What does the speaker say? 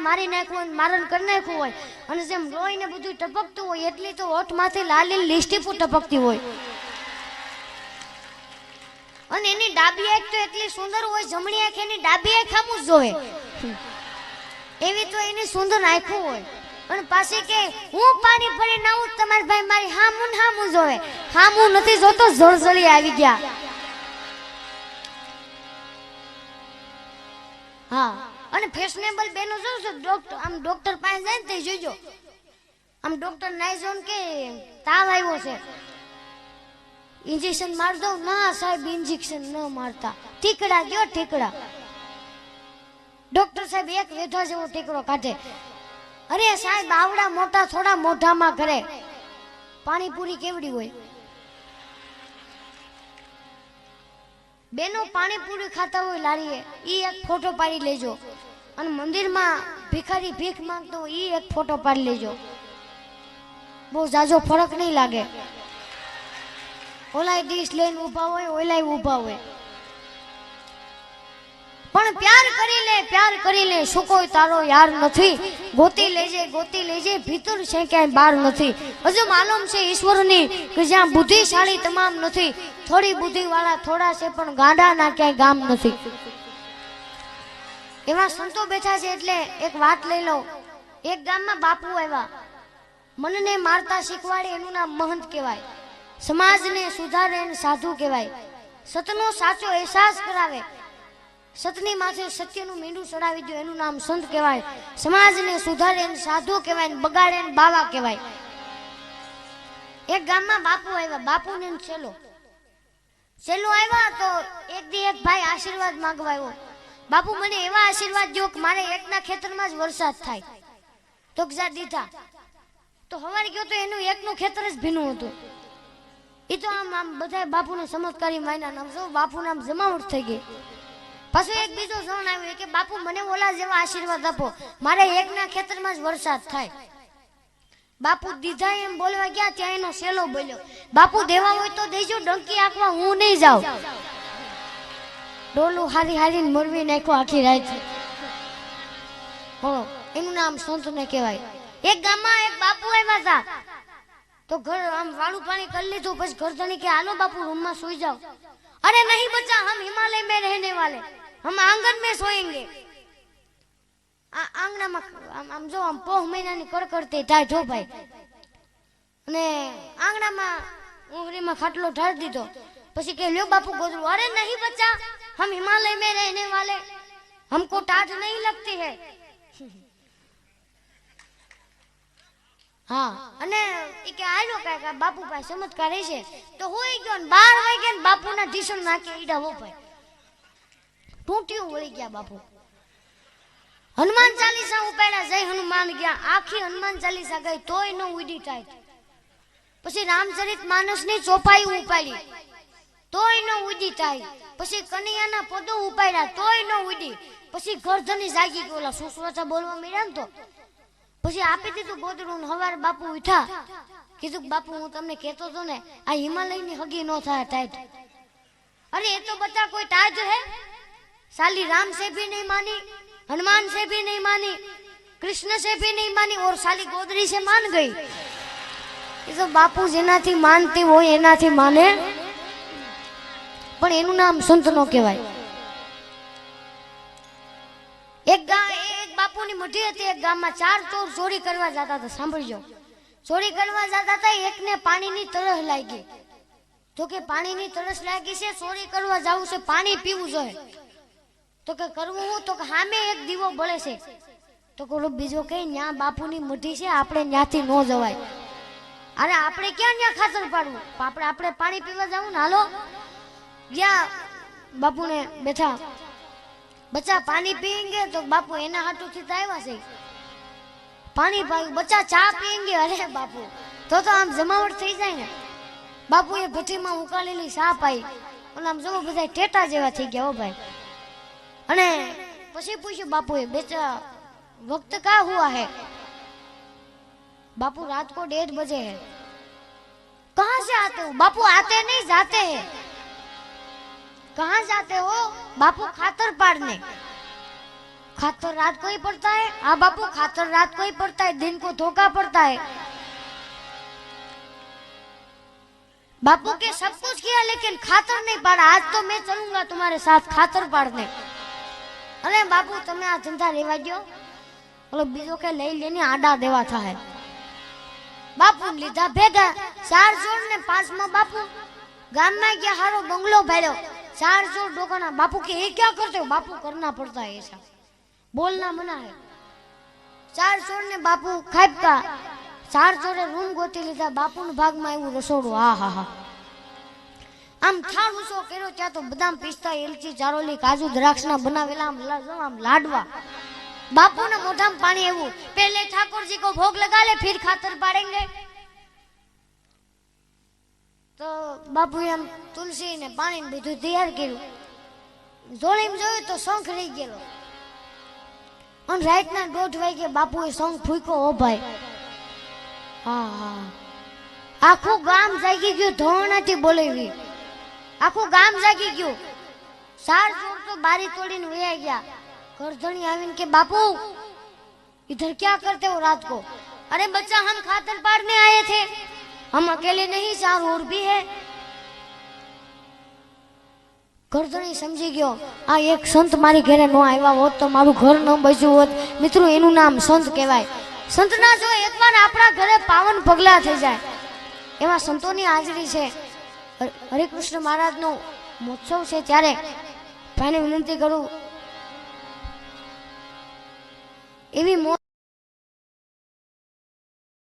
મારી નાખ્યું હોય, મારણ કરી નાખ્યું હોય, અને જેમ લોહી ને બધું ટપકતું હોય એટલી તો ઓઠમાંથી લાલી લિસ્ટીપું ટપકતી હોય. અને એની ડાબી આંખ તો એટલી સુંદર હોય, જમણી આંખ એની ડાબી આંખ સામું જ જોવે, એવી તો એની સુંદર આંખો હોય. અને પાછી કે હું પાણી ભરી નાઉં, તમારા ભાઈ મારી હામું ને હામું જોવે. હામું નથી જોતો, જળજળી આવી ગયા. હા, અને ફેશનેબલ બેનો જોશો, ડોક્ટર આમ ડોક્ટર પાસે જાય ને તે જોજો, આમ ડોક્ટર નાઈ જો કે તાવ આવ્યો છે, ઇન્જેક્શન માર દો. ના સાહેબ, ઇન્જેક્શન ન મારતા, ટીકડા ગયો ટીકડા. ડોક્ટર સાહેબ એક વેઠા જેવો ટીકડો કાઢે. અરે સાહેબ, આવડા મોટા થોડા મોઢામાં કરે. પાણીપુરી કેવડી હોય બેનો, પાણીપુરી ખાતા હોય લારીએ, ઈ એક ફોટો પાડી લેજો. અને મંદિરમાં ભિખારી ભીખ માંગતો હોય, ઈ એક ફોટો પાડી લેજો. બહુ જાજો ફરક નહીં લાગે. ઓલાય ડીશ લઈને ઊભા હોય, ઓલાય ઊભા હોય. પણ પ્યાર કરી લે, શું કોઈ તારો યાર નથી. ગોતી લેજે ભીતર છે ક્યાંય બહાર નથી. હજુ માલુમ છે ઈશ્વરની કે જ્યાં બુદ્ધિશાળી તમામ નથી, થોડી બુદ્ધિ વાળા થોડા છે પણ ગાંડા ના ક્યાંય ગામ નથી. એવા સંતો બેઠા છે. એટલે એક વાત લઈ લો. એક ગામમાં બાપુ આવ્યા, મનને મારતા શીખવાડે એનું નામ મહંત કહેવાય. સમાજને સુધારે એને સાધુ કહેવાય. સતનો સાચો અહેસાસ કરાવે, સતની માથે સત્યનું મીંડું ચડાવી દો એનું નામ સંત કહેવાય. સમાજને સુધારે એને સાધુ કહેવાય, ને બગાડે એને બાવા કહેવાય. એક ગામમાં બાપુ આવ્યા, બાપુને છેલ્લો આવ્યા તો એક ભાઈ આશીર્વાદ માંગવા આવ્યો. બાપુ મને એવા આશીર્વાદ દો કે મારે એકના ખેતરમાં જ વરસાદ થાય. તો જા દીધા. તો હવારે ગયો તો એનું એકનું ખેતર જ ભીનું હતું. એ તો આમ બધા બાપુને ચમત્કારી માયના નામ જો બાપુને આમ જમાવટ થઈ ગઈ. પાછું એક બીજો જણ આવ્યો કે બાપુ મને ઓલા જેવા આશીર્વાદ આપો, મારે એકના ખેતરમાં જ વરસાદ થાય. બાપુ દીધા એમ બોલવા ગયા, ત્યાં એનો શેલો બોલ્યો, બાપુ દેવા હોય તો દેજો, ડંકી આંકવા હું નહીં જાઉં. ડોલું હારીને મરવી નાખ્યો આખી રાત. એનું નામ સંત ને કહેવાય. એક ગામમાં એક બાપુ આવ્યા હતા, તો ઘર આમ વાળું પાણી કરી લીધું. પછી ઘરધણી કે હાલો બાપુ રૂમમાં સુઈ જાઓ. અરે નહીં બચ્ચા, हम हिमालय में रहने वाले, हम आंगन में सोएंगे. આંગણામાં આમ જો આમ પોહ મહિનાની કડકડતી ટાઈટ હો ભાઈ. અને આંગણામાં ઉંગરીમાં ખાટલો ઢાળ દીધો. પછી કે લ્યો બાપુ ગોદડું. અરે નહીં બચ્ચા, हम हिमालय में रहने वाले, हमको टाट नहीं लगती है. હા, અને એ કે આલો કાકા બાપુ પાસે ચમત્કાર છે. તો હોઈ ગયો ને 12 વાગે ને બાપુના ઢીસણ નાખે ઈડા હો ભાઈ. ટૂંટિયું વળી ગયા બાપુ. હનુમાન ચાલીસા ઉપાડ્યા, જય હનુમાન ગયા. આખી હનુમાન ચાલીસા ગઈ તોય ન ઉડી ટાઈટ. પછી રામચરિત માનસની ચોપાઈ ઉપાડી તોય ન ઉડી ટાઈટ. પછી કનૈયાના પદો ઉપાડ્યા તોય ન ઉડી. પછી ઘરધની જાગી ગઈ, ઓલા સુસવાચા બોલવા મળ્યા ને તો પછી આપી દીધું ગોદડું. હવારે બાપુ ઉઠ્યા, કીધું બાપુ હું તમને કહેતો હતો ને આ હિમાલયની હગી ન થાય ટાઈટ. અરે એ તો બચ્ચા કોઈ ટાઈટ હે? साली राम से भी नहीं मानी, हनुमान से भी नहीं मानी, कृष्ण से भी नहीं मानी और साली गोदरी से मान गई. ये तो बापू जेनाथी मानती हो एनाथी माने, पण एनु नाम संत नो कहेवाय. एक बापू नी मठी हती. एक गाम में 4 चोर चोरी करवा जाता था. सांभळजो, चोरी करवा जाता था. एक ने पानी नी तरस लागी. तो के पानी नी तरस लागी छे, चोरी करवा जावुं छे, पानी पीवुं जोईए. तो के करवुं हुं? तो के हामे एक दीवो बळे छे. तो कोलो बीजो के न्या बापू नी मठी छे, आपणे न्याथी नो जवाय. अरे आपणे क्यां न्या खातर पाडवुं? आपणे पानी पीवा जावुं ने. हालो गया बापू ने बैठा. बच्चा पानी पियेंगे? तो बापू एना हाटू थी आव्या छे. पानी पाव्યું. बच्चा चा पियेंगे? अरे बापू तो आम जमावट थई जाय ने. बापूए भट्टीमां उकाळेली चा पाई. અને આમ જો બધા ટેટા જેવા થઈ ગયા હો ભાઈ. અને પછી પૂછ્યું બાપુએ, બેટા वक्त क्या हुआ है? बापू रात को 1:30 बजे है. कहाँ से आते हो? बापू आते नहीं जाते हैं. कहाँ जाते हो? बापू खातर पाड़ने. खातर रात को ही पड़ता है। हाँ बापू, खातर रात को ही पड़ता है, दिन को धोखा पड़ता है। बापू के सब कुछ किया लेकिन खातर नहीं पाड़ा। आज तो मैं चलूंगा तुम्हारे साथ खातर पाड़ने। अरे बापू તમે આ ધંધા રેવા દો, ઓલો બીજો કે લઈ લેને આડા દેવા થાય। બાપુ લીધા ભેગા 4 જોડ ને 5માં બાપू ગામમાં ગયા, હારો બંગલો ભાડ્યો। 4 जोड़ डोकाना। बापू के ये क्या करते हो? बापू करना पड़ता है ऐसा, बोलना मना है। 4 जोड़ ने बापू खापका 4 जोड़े रूम गोती लीधा। बापू ने भाग में आव्યું रसोડું। हा हा हा આમ થાળ ઉસો કર્યો, ત્યાં તો બદામ પિસ્તા એલચી ચારોલી કાજુ દ્રાક્ષના બનાવેલા આમ લાડવા। बापू ने मोઢા में पानी આવ્યું। पहले ठाकुर जी को भोग लगा ले, फिर खातर पाड़ेंगे। तो बापू एम तुलसी ने पानी ने બધું તૈયાર કર્યું। જોડીમાં જોયું તો શંખ રહી ગયેલો। અને રાતના 1:30 વાગે બાપુએ શંખ ફૂંક્યો। ઓ ભાઈ, હા હા, આખું ગામ જાગી ગયું। ધોરણાથી બોલાવી, આખું ગામ જાગી ગયું। 4 જોડ તો બારી તોડીને વયા ગયા। કરધણી आवीने के बापू इधर क्या करते हो रात को? अरे बच्चा, हम खातर पाड़ने आए थे, हम अकेले नहीं, 4 और भी है। કરધણી સમજી ગયો, આ એક સંત મારી ઘરે ન આવ્યા હોત તો મારું ઘર ન બચ્યું હોત। મિત્રો, એનું નામ સંત કહેવાય। સંતના જો એકવાર આપણા ઘરે પાવન પગલા થઈ જાય, એવા સંતોની હાજરી છે। હરિકૃષ્ણ મહારાજનો મહોત્સવ છે, ત્યારે ભાઈને વિનંતી કરું, એવી મોજ